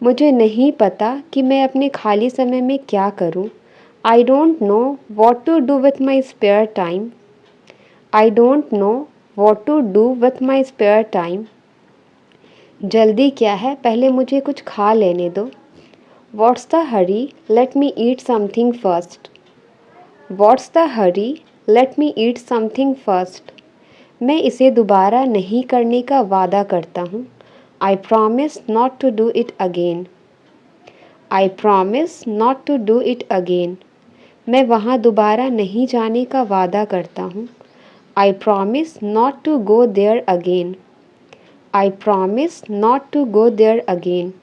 मुझे नहीं पता कि मैं अपने खाली समय में क्या करूं। I don't know what to do with my spare time. I don't know what to do with my spare time. जल्दी क्या है, पहले मुझे कुछ खा लेने दो। What's the hurry, let me eat something first. What's the hurry, let me eat something first. मैं इसे दोबारा नहीं करने का वादा करता हूँ। I promise not to do it again. I promise not to do it again. मैं वहाँ दोबारा नहीं जाने का वादा करता हूँ। I promise not to go there again. I promise not to go there again.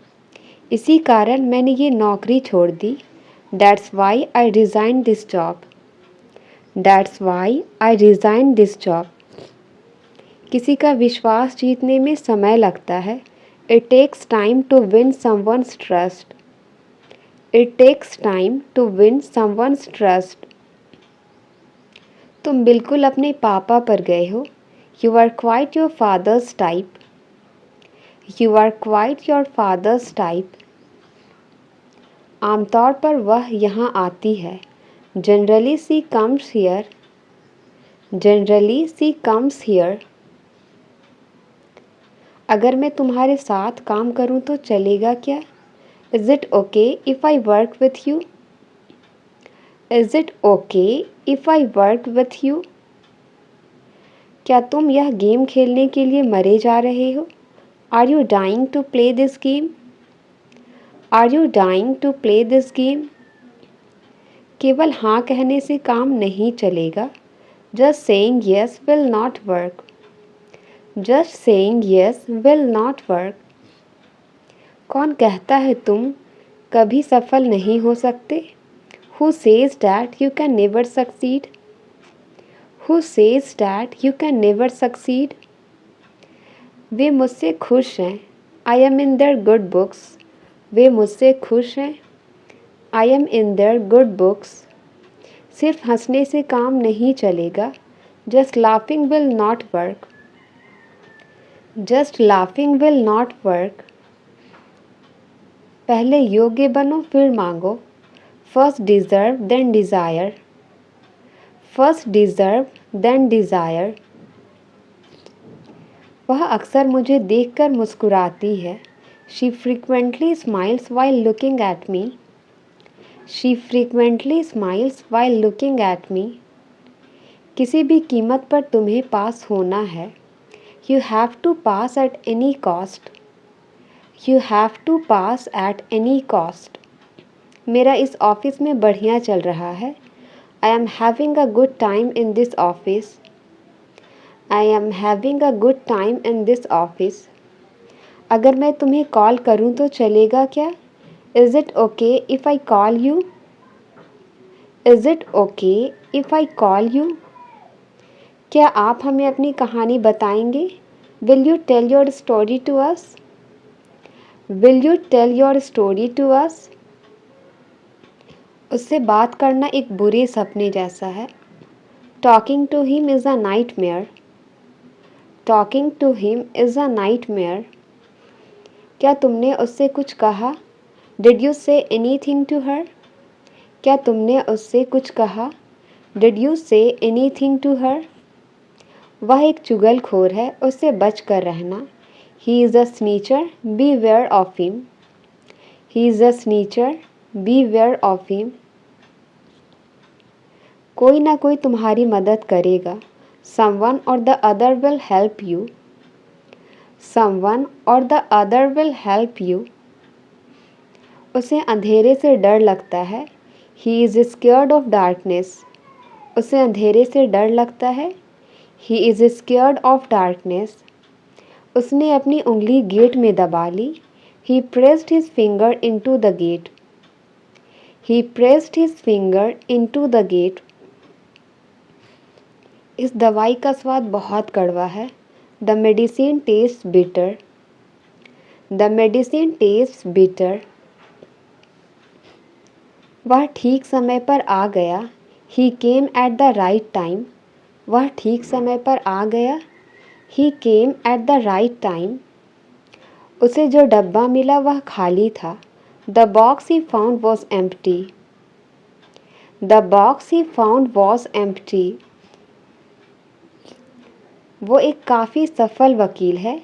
इसी कारण मैंने ये नौकरी छोड़ दी। That's why I resigned this job. That's why I resigned this job. किसी का विश्वास जीतने में समय लगता है। It takes time to win someone's trust. It takes time to win someone's trust. तुम बिल्कुल अपने पापा पर गए हो। You are quite your father's type. You are quite your father's type. आमतौर पर वह यहाँ आती है। Generally she comes here. Generally she comes here. अगर मैं तुम्हारे साथ काम करूं तो चलेगा क्या? Is it okay if I work with you? Is it okay if I work with you? क्या तुम यह गेम खेलने के लिए मरे जा रहे हो? Are you dying to play this game? Are you dying to play this game? केवल हाँ कहने से काम नहीं चलेगा। Just saying yes will not work. Just saying yes will not work. कौन कहता है तुम कभी सफल नहीं हो सकते? Who says that you can never succeed? Who says that you can never succeed? वे मुझसे खुश हैं। I am in their good books. वे मुझसे खुश हैं। I am in their good books. सिर्फ हंसने से काम नहीं चलेगा। Just laughing will not work. Just laughing will not work. पहले योग्य बनो फिर मांगो। First deserve then desire. First deserve then desire. वह अक्सर मुझे देखकर मुस्कुराती है। She frequently smiles while looking at me. She frequently smiles while looking at me. किसी भी कीमत पर तुम्हें पास होना है। You have to pass at any cost. You have to pass at any cost. मेरा इस ऑफिस में बढ़िया चल रहा है। I am having a good time in this office. I am having a good time in this office. अगर मैं तुम्हें कॉल करूं तो चलेगा क्या? Is it okay if I call you? Is it okay if I call you? क्या आप हमें अपनी कहानी बताएंगे? Will you tell your story to us? Will you tell your story to us? उससे बात करना एक बुरे सपने जैसा है। Talking to him is a nightmare. Talking to him is a nightmare. क्या तुमने उससे कुछ कहा? Did you say anything to her? क्या तुमने उससे कुछ कहा? Did you say anything to her? वह एक चुगलखोर है, उससे बच कर रहना। He is a snitcher, beware of him. He is a snitcher, beware of him. कोई ना कोई तुम्हारी मदद करेगा। Someone or the other will help you. Someone or the other will help you. उसे अंधेरे से डर लगता है। He is scared of darkness. उसे अंधेरे से डर लगता है। He is scared of darkness. उसने अपनी उंगली गेट में दबा ली। He pressed his finger into the gate. He pressed his finger into the gate. इस दवाई का स्वाद बहुत कड़वा है। The medicine tastes bitter. The medicine tastes bitter. वह ठीक समय पर आ गया। He came at the right time. वह ठीक समय पर आ गया। He came at the right time. उसे जो डब्बा मिला वह खाली था। The box he found was empty. The box he found was empty. वो एक काफ़ी सफल वकील है।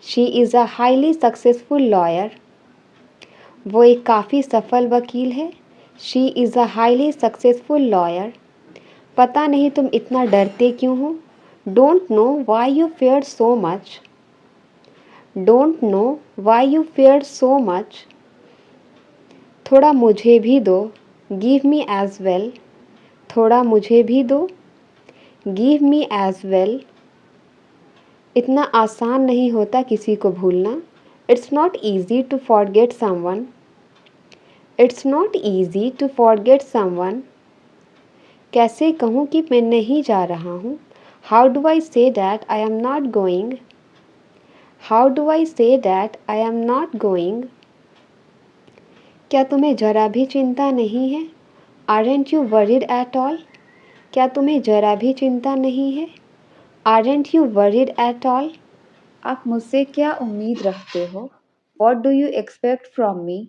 She is a highly successful lawyer. वो एक काफ़ी सफल वकील है। She is a highly successful lawyer. पता नहीं तुम इतना डरते क्यों हो। Don't know why you fear so much. Don't know why you fear so much. थोड़ा मुझे भी दो। Give me as well. थोड़ा मुझे भी दो। Give me as well. इतना आसान नहीं होता किसी को भूलना। It's not easy to forget someone. It's not easy to forget someone. कैसे कहूँ कि मैं नहीं जा रहा हूँ। How do I say that I am not going. How do I say that I am not going. क्या तुम्हें जरा भी चिंता नहीं है। Aren't you worried at all. क्या तुम्हें जरा भी चिंता नहीं है। Aren't you worried at all. आप मुझसे क्या उम्मीद रखते हो। What do you expect from me.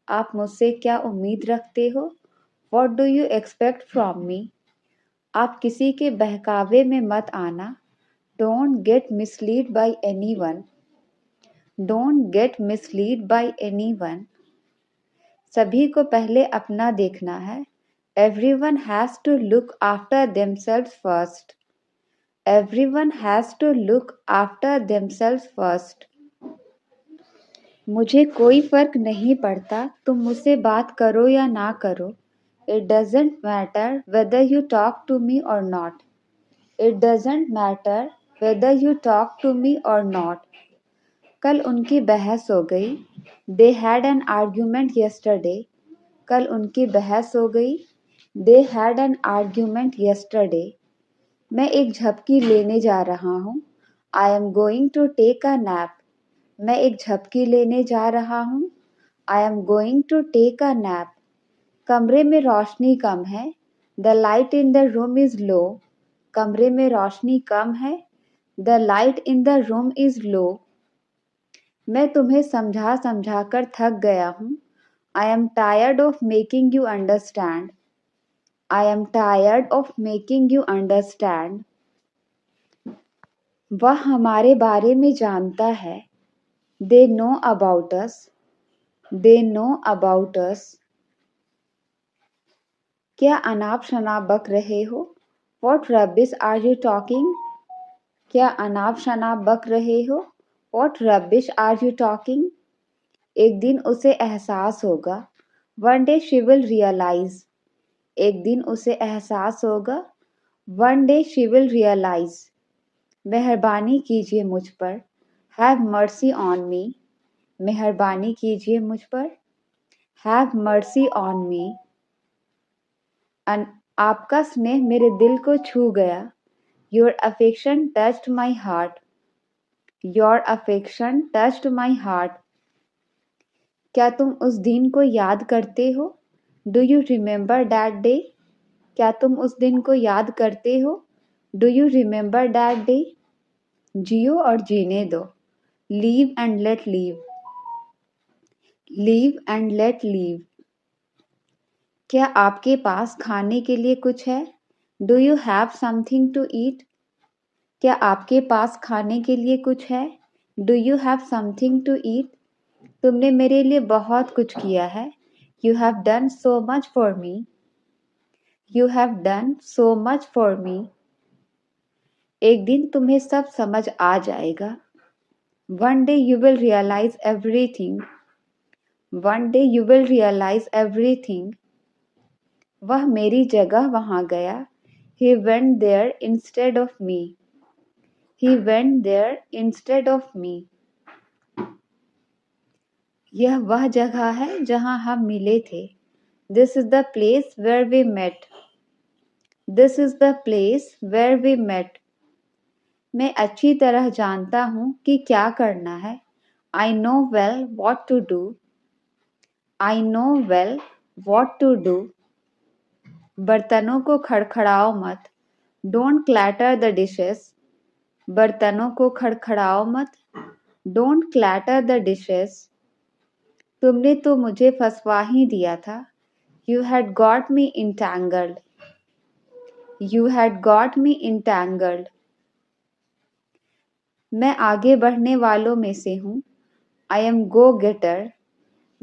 आप मुझसे क्या उम्मीद रखते हो। What do you expect from me. आप किसी के बहकावे में मत आना। Don't get mislead by any one. Don't get mislead by any one. सभी को पहले अपना देखना है। Everyone has to look after themselves first. Everyone has to look after themselves first. मुझे कोई फर्क नहीं पड़ता तुम मुझसे बात करो या ना करो। It doesn't matter whether you talk to me or not. It doesn't matter whether you talk to me or not. कल उनकी बहस हो गई। They had an argument yesterday. कल उनकी बहस हो गई। They had an argument yesterday. मैं एक झपकी लेने जा रहा हूँ। I am going to take a nap. मैं एक झपकी लेने जा रहा हूँ। I am going to take a nap. कमरे में रोशनी कम है। The light in the room is low. कमरे में रोशनी कम है। The light in the room is low. मैं तुम्हें समझा समझा कर थक गया हूँ। I am tired of making you understand. I am tired of making you understand. वह हमारे बारे में जानता है। They know about us. They know about us. क्या अनाप शनाप बक रहे हो। What rubbish are you talking? क्या अनाप शनाप बक रहे हो। What rubbish are you talking? एक दिन उसे एहसास होगा। One day she will realize. एक दिन उसे एहसास होगा। One day she will realize. मेहरबानी कीजिए मुझ पर। Have mercy on me. मेहरबानी कीजिए मुझ पर। Have mercy on me. आपका स्नेह मेरे दिल को छू गया। Your affection touched my heart. Your affection touched my heart. क्या तुम उस दिन को याद करते हो। Do you remember that day? क्या तुम उस दिन को याद करते हो। Do you remember that day? जियो और जीने दो। Live and let live. Live and let live. क्या आपके पास खाने के लिए कुछ है। Do you have something to eat? क्या आपके पास खाने के लिए कुछ है। Do you have something to eat? तुमने मेरे लिए बहुत कुछ किया है। You have done so much for me. You have done so much for me. एक दिन तुम्हें सब समझ आ जाएगा। One day you will realize everything. One day you will realize everything. वह मेरी जगह वहाँ गया। He went there instead of me. He went there instead of me. यह वह जगह है जहाँ हम मिले थे। This is the place where we met. This is the place where we met. मैं अच्छी तरह जानता हूँ कि क्या करना है। I know well what to do. I know well what to do. बर्तनों को खड़खड़ाओ मत। Don't clatter the dishes. बर्तनों को खड़खड़ाओ मत। Don't clatter the dishes. तुमने तो मुझे फंसवा ही दिया था. You had got me entangled. You had got me entangled. मैं आगे बढ़ने वालों में से हूँ. I am go-getter.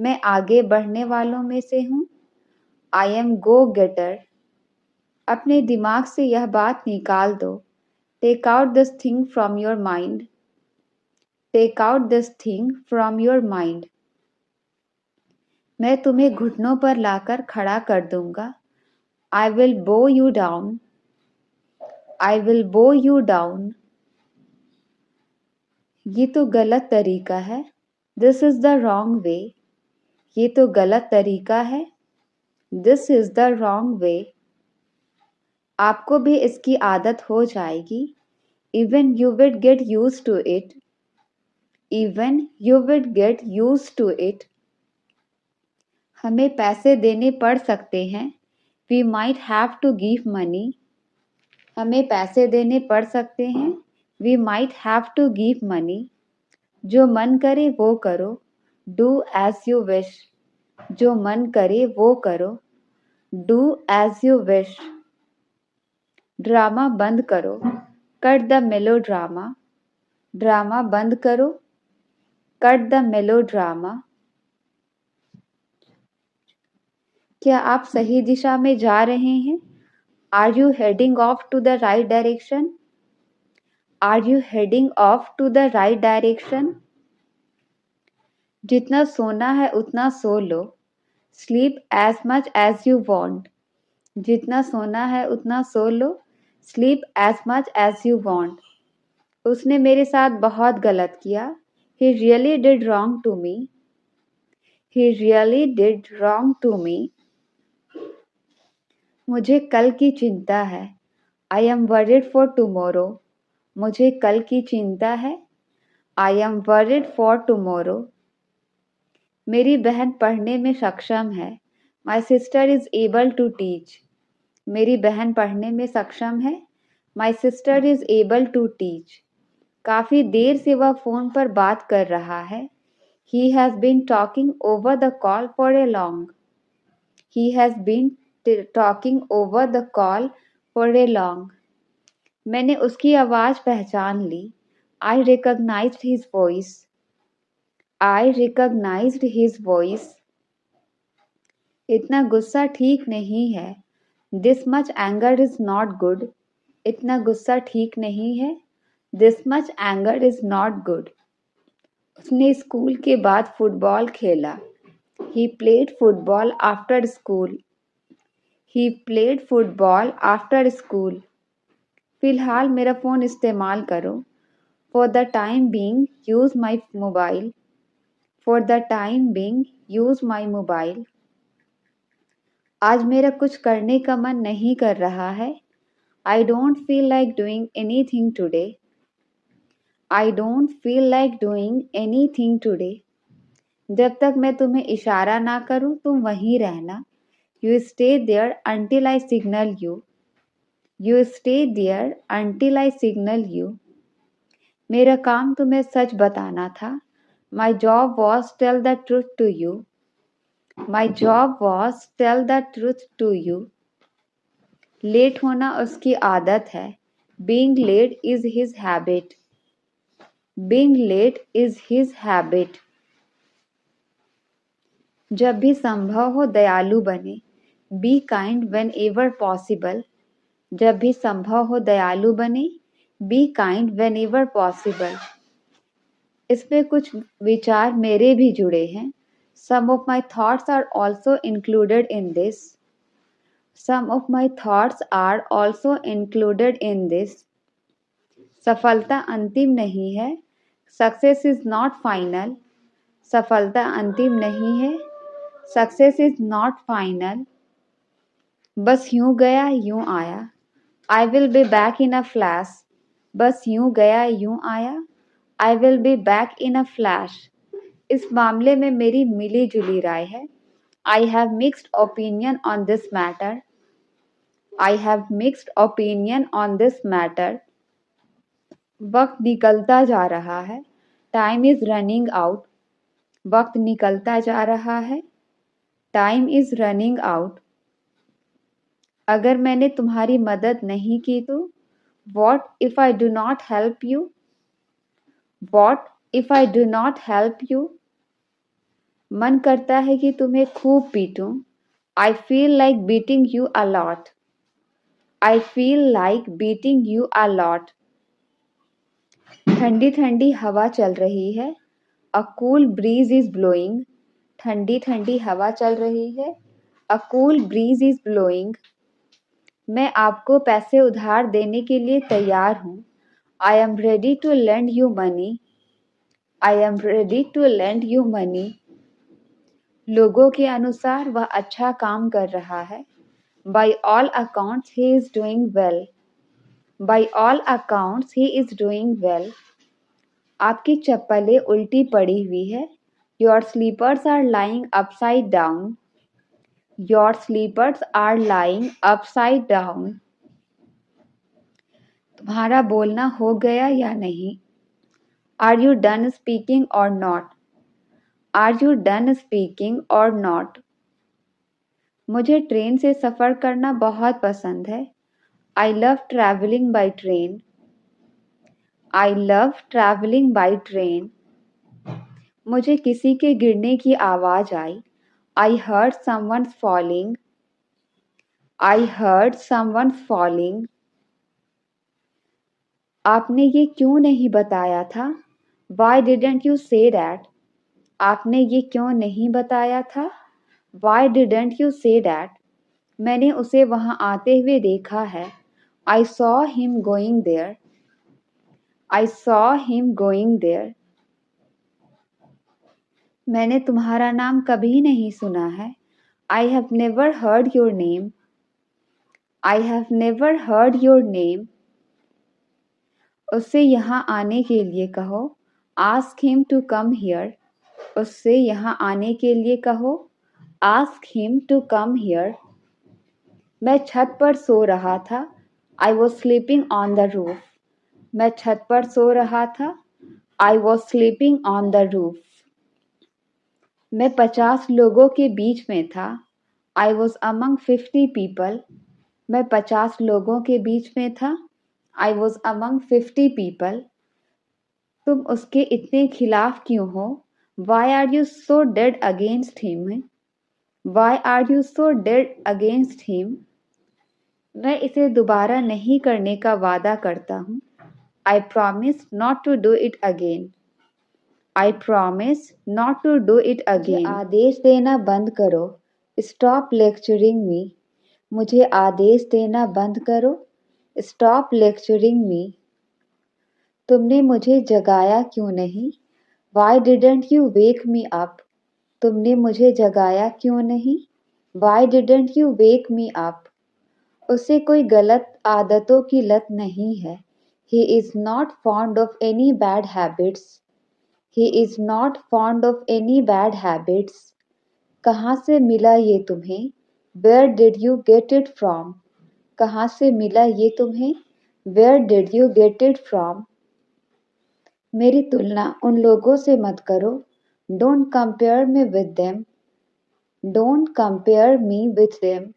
मैं आगे बढ़ने वालों में से हूँ. I am go-getter. अपने दिमाग से यह बात निकाल दो. Take out this thing from your mind. Take out this thing from your mind. मैं तुम्हें घुटनों पर लाकर खड़ा कर दूंगा. I will bow you down. I will bow you down. ये तो गलत तरीका है. This is the wrong way. ये तो गलत तरीका है. This is the wrong way. आपको भी इसकी आदत हो जाएगी. Even you would get used to it. Even you would get used to it. हमें पैसे देने पड़ सकते हैं. We might have to give money. हमें पैसे देने पड़ सकते हैं. We might have to give money. जो मन करे वो करो. Do as you wish. जो मन करे वो करो. Do as you wish. Drama बंद करो. Cut the melodrama. ड्रामा बंद करो. Cut the melodrama. क्या आप सही दिशा में जा रहे हैं? Are you heading off to the right direction? Are you heading off to the right direction? जितना सोना है उतना सो लो. Sleep as much as you want. जितना सोना है उतना सो लो. Sleep as much as you want. उसने मेरे साथ बहुत गलत किया. He really did wrong to me. He really did wrong to me. मुझे कल की चिंता है. I am worried for tomorrow. मुझे कल की चिंता है. I am worried for tomorrow. मेरी बहन पढ़ने में सक्षम है. My sister is able to teach. मेरी बहन पढ़ने में सक्षम है. My sister is able to teach. काफी देर से वह फोन पर बात कर रहा है. He has been talking over the call for a long. He has been talking over the call for a long. मैंने उसकी आवाज पहचान ली. I recognized his voice. I recognized his voice. इतना गुस्सा ठीक नहीं है. This much anger is not good. इतना गुस्सा ठीक नहीं है. This much anger is not good. उसने स्कूल के बाद फुटबॉल खेला. He played football after school. He played football after school. फिलहाल मेरा फ़ोन इस्तेमाल करो. For the time being, use my mobile. For the time being, use my mobile. आज मेरा कुछ करने का मन नहीं कर रहा है. I don't feel like doing anything today. I don't feel like doing anything today. जब तक मैं तुम्हें इशारा ना करूं तुम वहीं रहना. You stay there until I signal you. You stay there until I signal you. मेरा काम तुम्हें सच बताना था. My job was tell the truth to you. My job was tell the truth to you. Late होना उसकी आदत है. Being late is his habit. Being late is his habit. जब भी संभव हो दयालु बने. Be kind whenever possible. जब भी संभव हो दयालु बने. Be kind whenever possible. इसमें कुछ विचार मेरे भी जुड़े हैं. Some of my thoughts are also included in this. Some of my thoughts are also included in this. सफलता अंतिम नहीं है. Success is not final. सफलता अंतिम नहीं है. Success is not final. बस यूं गया यूं आया. I will be back in a flash. बस यूं गया यूं आया. I will be back in a flash. इस मामले में मेरी मिली जुली राय है. I have mixed opinion on this matter. I have mixed opinion on this matter. वक्त निकलता जा रहा है. टाइम इज रनिंग आउट, वक्त निकलता जा रहा है। Time is running out. अगर मैंने तुम्हारी मदद नहीं की तो? What if I do not help you? What if I do not help you? मन करता है कि तुम्हें खूब पीटूं। I feel like beating you a lot. I feel like beating you a lot. ठंडी ठंडी हवा चल रही है। A cool breeze is blowing. ठंडी ठंडी हवा चल रही है। A cool breeze is blowing. मैं आपको पैसे उधार देने के लिए तैयार हूँ। I am ready to lend you money. I am ready to lend you money. लोगों के अनुसार वह अच्छा काम कर रहा है। By all accounts he is doing well. By all accounts he is doing well. आपकी चप्पलें उल्टी पड़ी हुई है। Your slippers are lying upside down. Your slippers are lying upside down. तुम्हारा बोलना हो गया या नहीं? Are you done speaking or not? Are you done speaking or not? मुझे ट्रेन से सफ़र करना बहुत पसंद है। I love travelling by train. I love travelling by train. मुझे किसी के गिरने की आवाज़ आई। I heard someone's falling. I heard someone's falling. आपने ये क्यों नहीं बताया था? Why didn't you say that? आपने ये क्यों नहीं बताया था? Why didn't you say that? मैंने उसे वहां आते हुए देखा है। I saw him going there. I saw him going there. मैंने तुम्हारा नाम कभी नहीं सुना है। I have never heard your name. I have never heard your name. उससे यहाँ आने के लिए कहो। Ask him to come here. उससे यहाँ आने के लिए कहो। Ask him to come here. मैं छत पर सो रहा था। I was sleeping on the roof. मैं छत पर सो रहा था। I was sleeping on the roof. मैं 50 लोगों के बीच में था। I was among 50 people. मैं 50 लोगों के बीच में था। I was among 50 people. तुम उसके इतने खिलाफ क्यों हो? Why are you so dead against him? Why are you so dead against him? मैं इसे दोबारा नहीं करने का वादा करता हूँ। I promise not to do it again. I promise not to do it again. आदेश देना बंद करो। Stop lecturing me. मुझे आदेश देना बंद करो। Stop lecturing me. तुमने मुझे जगाया क्यों नहीं? Why didn't you wake me up? तुमने मुझे जगाया क्यों नहीं? Why didn't you wake me up? उसे कोई गलत आदतों की लत नहीं है। He is not fond of any bad habits. He is not fond of any bad habits. कहाँ से मिला ये तुम्हें? Where did you get it from? कहाँ से मिला ये तुम्हें? Where did you get it from? मेरी तुलना उन लोगों से मत करो। Don't compare me with them. Don't compare me with them.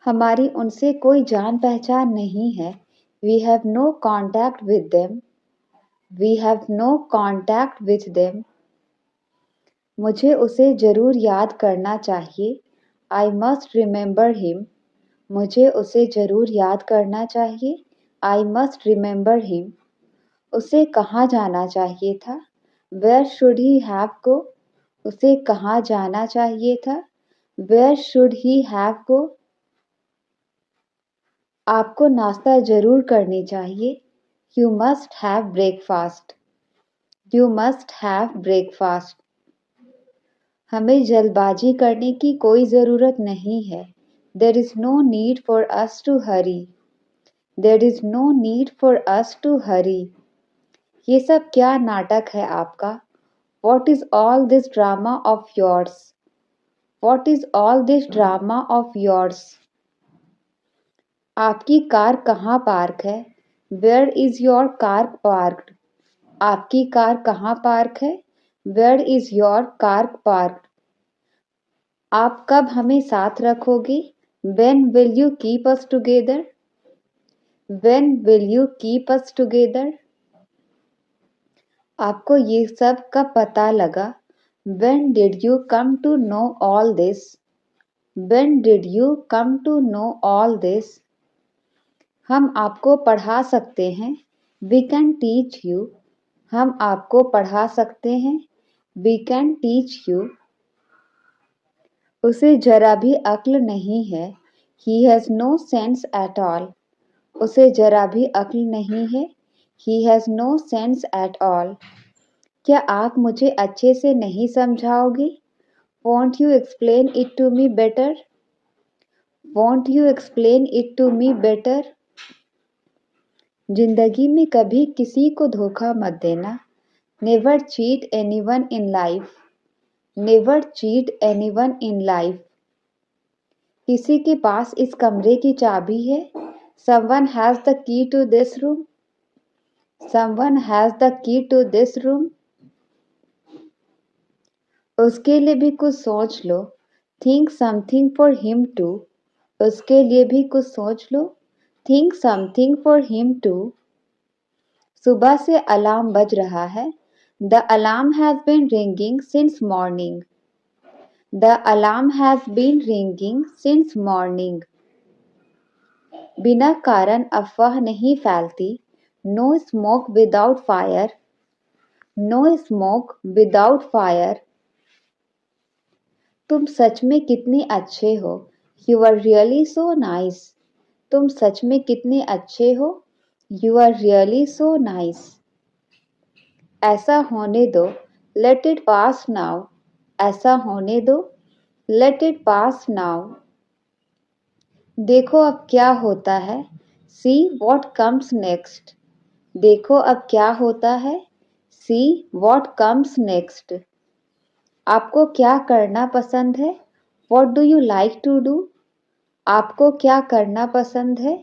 हमारी उनसे कोई जान पहचान नहीं है। We have no contact with them. We have no contact with them. मुझे उसे जरूर याद करना चाहिए। I must remember him. मुझे उसे जरूर याद करना चाहिए। I must remember him. उसे कहाँ जाना चाहिए था? Where should he have go? उसे कहाँ जाना चाहिए था? Where should he have go? आपको नाश्ता जरूर करनी चाहिए। You must have breakfast. You must have breakfast. हमें जल्दबाजी करने की कोई ज़रूरत नहीं है। There is no need for us to hurry. There is no need for us to hurry. ये सब क्या नाटक है आपका? What is all this drama of yours? What is all this drama of yours? आपकी कार कहाँ park है? Where is your car parked? आपकी कार कहाँ पार्क है? Where is your car parked? आप कब हमें साथ रखोगे? When will you keep us together? When will you keep us together? आपको ये सब कब पता लगा? When did you come to know all this? When did you come to know all this? हम आपको पढ़ा सकते हैं। We can teach you. हम आपको पढ़ा सकते हैं। We can teach you. उसे जरा भी अक्ल नहीं है। He has no sense at all. उसे जरा भी अक्ल नहीं है। He has no sense at all. क्या आप मुझे अच्छे से नहीं समझाओगे? Won't you explain it to me better? Won't you explain it to me better? जिंदगी में कभी किसी को धोखा मत देना। Never cheat anyone in life. Never cheat anyone in life. किसी के पास इस कमरे की चाबी है? Someone has the key to this room. Someone has the key to this room. उसके लिए भी कुछ सोच लो। Think something for him too. उसके लिए भी कुछ सोच लो। Think something for him too. सुबह से अलार्म बज रहा है। The alarm has been ringing since morning. The alarm has been ringing since morning. बिना कारण अफवाह नहीं फैलती। No smoke without fire. No smoke without fire. तुम सच में कितने अच्छे हो। You are really so nice. तुम सच में कितने अच्छे हो। You are really so nice. ऐसा होने दो। Let it pass now. ऐसा होने दो। Let it pass now. देखो अब क्या होता है। See what comes next. देखो अब क्या होता है। See what comes next. आपको क्या करना पसंद है? What do you like to do? आपको क्या करना पसंद है?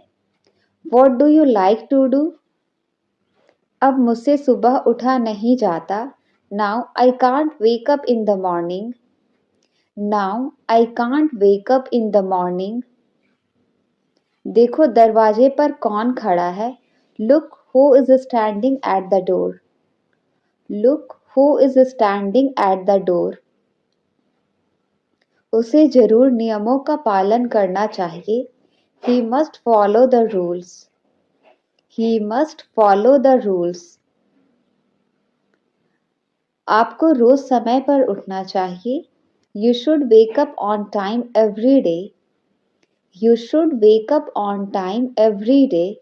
What do you like to do? अब मुझसे सुबह उठा नहीं जाता। Now I can't wake up in the morning. Now I can't wake up in the morning. देखो दरवाजे पर कौन खड़ा है। Look who is standing at the door. Look who is standing at the door. उसे जरूर नियमों का पालन करना चाहिए। He must follow the rules. He must follow the rules. आपको रोज समय पर उठना चाहिए। You should wake up on time every day. You should wake up on time every day.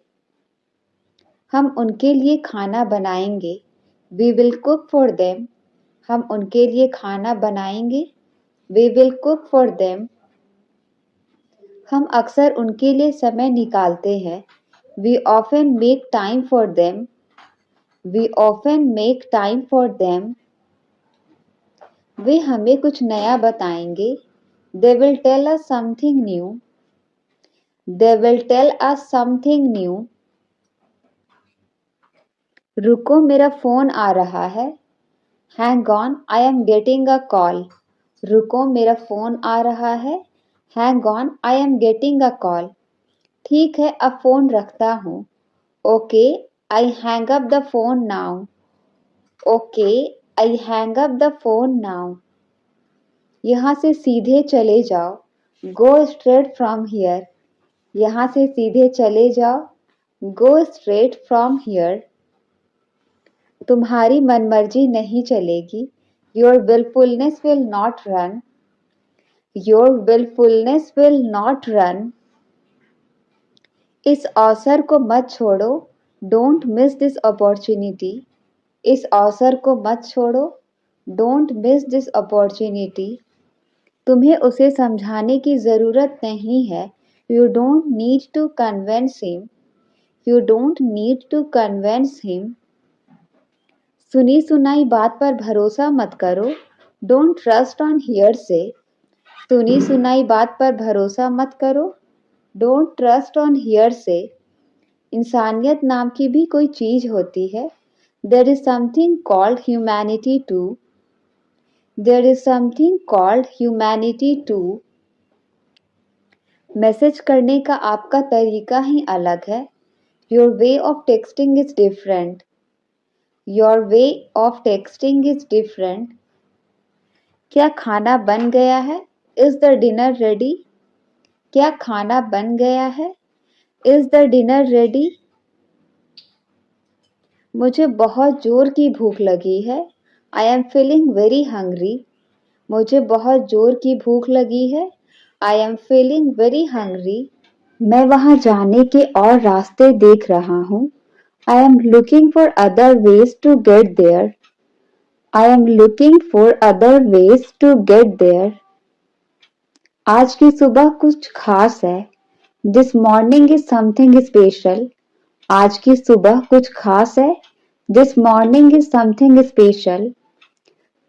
हम उनके लिए खाना बनाएंगे। We will cook for them. हम उनके लिए खाना बनाएंगे। We will cook for them. हम अक्सर उनके लिए समय निकालते हैं। We often make time for them. We often make time for them. वे हमें कुछ नया बताएंगे। They will tell us something new. They will tell us something new. रुको मेरा फोन आ रहा है। Hang on, I am getting a call. रुको मेरा फोन आ रहा है। Hang on, I am getting a call. ठीक है अब फोन रखता हूँ। Okay, I hang up the phone now. Okay, I hang up the phone now. यहाँ से सीधे चले जाओ। Go straight from here. यहाँ से सीधे चले जाओ। Go straight from here. तुम्हारी मनमर्जी नहीं चलेगी। Your willfulness will not run. Your willfulness will not run. इस अवसर को मत छोड़ो। Don't miss this opportunity. इस अवसर को मत छोड़ो। Don't miss this opportunity. तुम्हें उसे समझाने की ज़रूरत नहीं है। You don't need to convince him. You don't need to convince him. सुनी सुनाई बात पर भरोसा मत करो। Don't trust on hearsay. सुनी सुनाई बात पर भरोसा मत करो। Don't trust on hearsay. इंसानियत नाम की भी कोई चीज होती है। There is something called humanity too. There is something called humanity too. Message करने का आपका तरीका ही अलग है। Your way of texting is different. Your way of texting is different. क्या खाना बन गया है? Is the dinner ready? क्या खाना बन गया है? Is the dinner ready? मुझे बहुत जोर की भूख लगी है। I am feeling very hungry. मुझे बहुत जोर की भूख लगी है। I am feeling very hungry. मैं वहां जाने के और रास्ते देख रहा हूँ। I am looking for other ways to get there. I am looking for other ways to get there. आज की सुबह कुछ खास है। This morning is something special. आज की सुबह कुछ खास है। This morning is something special.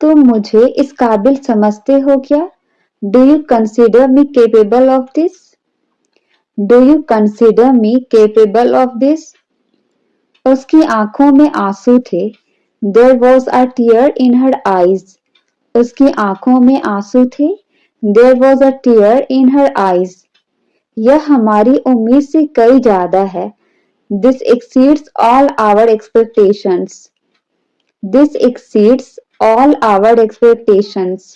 तुम मुझे इस काबिल समझते हो क्या? Do you consider me capable of this? Do you consider me capable of this? उसकी आंखों में आंसू थे। There was a tear in her eyes. उसकी आंखों में आंसू थे। There was a tear in her eyes. यह हमारी उम्मीद से कई ज्यादा है। This exceeds all our expectations. This exceeds all our expectations.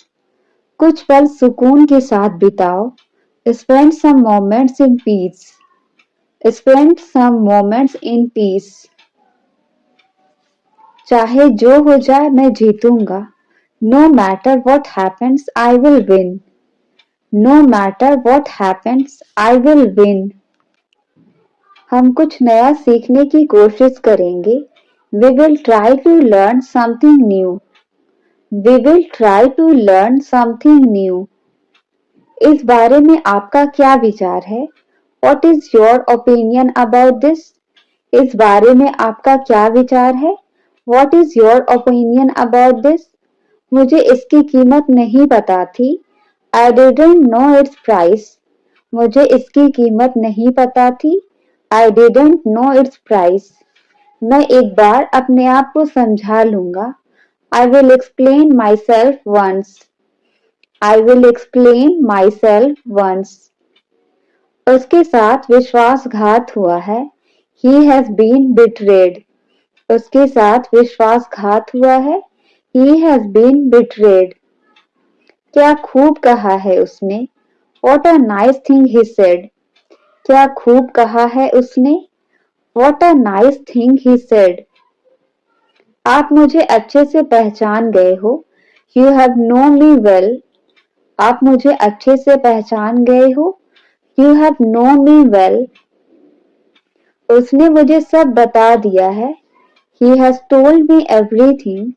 कुछ पल सुकून के साथ बिताओ। Spend some moments in peace. Spend some moments in peace. चाहे जो हो जाए मैं जीतूंगा। No matter what happens, I will win. No matter what happens, I will win. हम कुछ नया सीखने की कोशिश करेंगे। We will try to learn something new. We will try to learn something new. इस बारे में आपका क्या विचार है? What is your opinion about this? इस बारे में आपका क्या विचार है? What is your opinion about this? मुझे इसकी कीमत नहीं पता थी। I didn't know its price. मुझे इसकी कीमत नहीं पता थी। I didn't know its price. मैं एक बार अपने आप को समझा लूंगा। I will explain myself once. I will explain myself once. उसके साथ विश्वासघात हुआ है। He has been betrayed. उसके साथ विश्वासघात हुआ है। He has been betrayed. क्या खूब कहा है उसने। What a nice thing he said. क्या खूब कहा है उसने। What a nice thing he said. आप मुझे अच्छे से पहचान गए हो। You have known me well. आप मुझे अच्छे से पहचान गए हो। You have known me well. उसने मुझे सब बता दिया है। He has told me everything.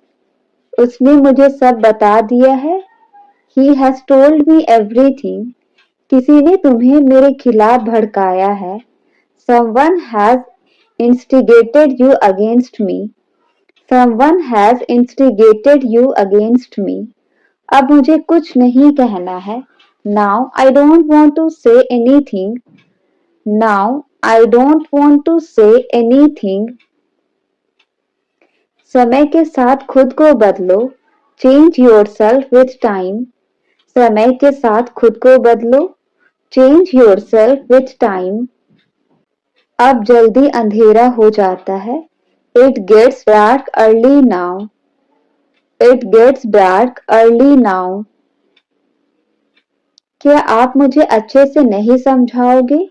उसने मुझे सब बता दिया है। He has told me everything. किसी ने तुम्हें मेरे खिलाफ भड़काया है। Someone has instigated you against me. Someone has instigated you against me. अब मुझे कुछ नहीं कहना है। Now I don't want to say anything. Now I don't want to say anything. समय के साथ खुद को बदलो। Change yourself with time. समय के साथ खुद को बदलो। Change yourself with time. अब जल्दी अंधेरा हो जाता है। It gets dark early now. It gets dark early now. क्या आप मुझे अच्छे से नहीं समझाओगे?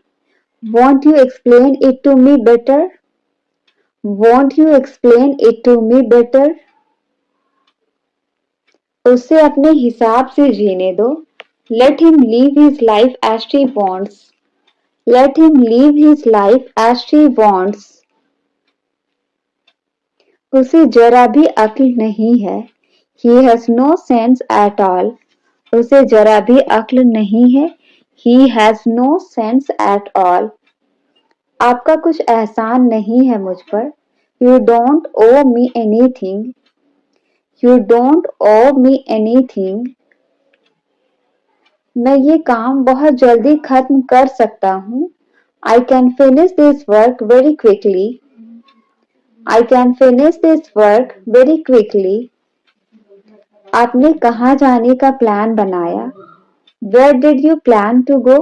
Won't you explain it to me better? Won't you explain it to me better? उसे अपने हिसाब से जीने दो। Let him live his life as he wants. Let him live his life as he wants. उसे जरा भी अक्ल नहीं है। He has no sense at all. उसे जरा भी अक्ल नहीं है। He has no sense at all. आपका कुछ एहसान नहीं है मुझ पर। You don't owe me anything. You don't owe me anything. मैं ये काम बहुत जल्दी खत्म कर सकता हूँ। I can finish this work very quickly. I can finish this work very quickly. आपने कहाँ जाने का प्लान बनाया? Where did you plan to go?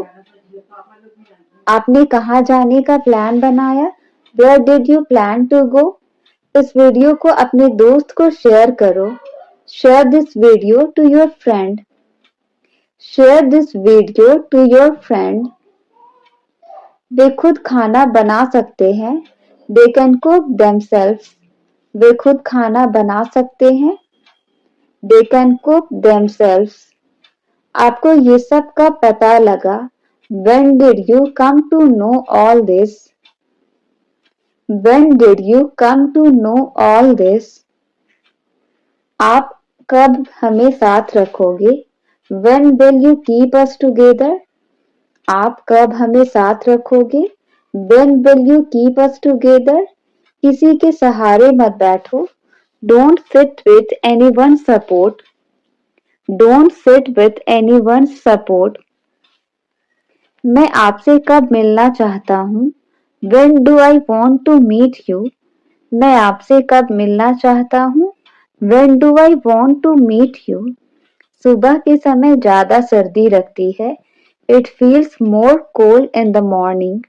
आपने कहाँ जाने का प्लान बनाया? Where did you plan to go? इस वीडियो को अपने दोस्त को शेयर करो. Share this video to your friend. Share this video to your friend. वे खुद खाना बना सकते हैं. They can cook themselves. वे खुद खाना बना सकते हैं. They can cook themselves. आपको ये सब कब पता लगा? When did you come to know all this? When did you come to know all this? आप कब हमें साथ रखोगे? When will you keep us together? आप कब हमें साथ रखोगे? When will you keep us together? किसी के सहारे मत बैठो. Don't sit with anyone's support. Don't sit with anyone's support. मैं आपसे कब मिलना चाहता हूँ? When do I want to meet you? मैं आपसे कब मिलना चाहता हूँ? When do I want to meet you? सुबह के समय ज़्यादा सर्दी लगती है. It feels more cold in the morning.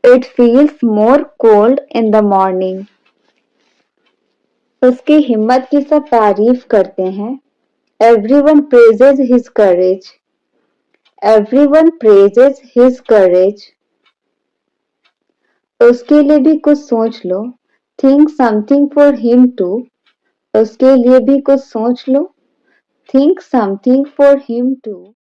It feels more cold in the morning. उसकी हिम्मत की सब तारीफ करते हैं. Everyone praises his courage. Everyone praises his courage. उसके लिए भी कुछ सोच लो. Think something for him too. उसके लिए भी कुछ सोच लो. Think something for him too.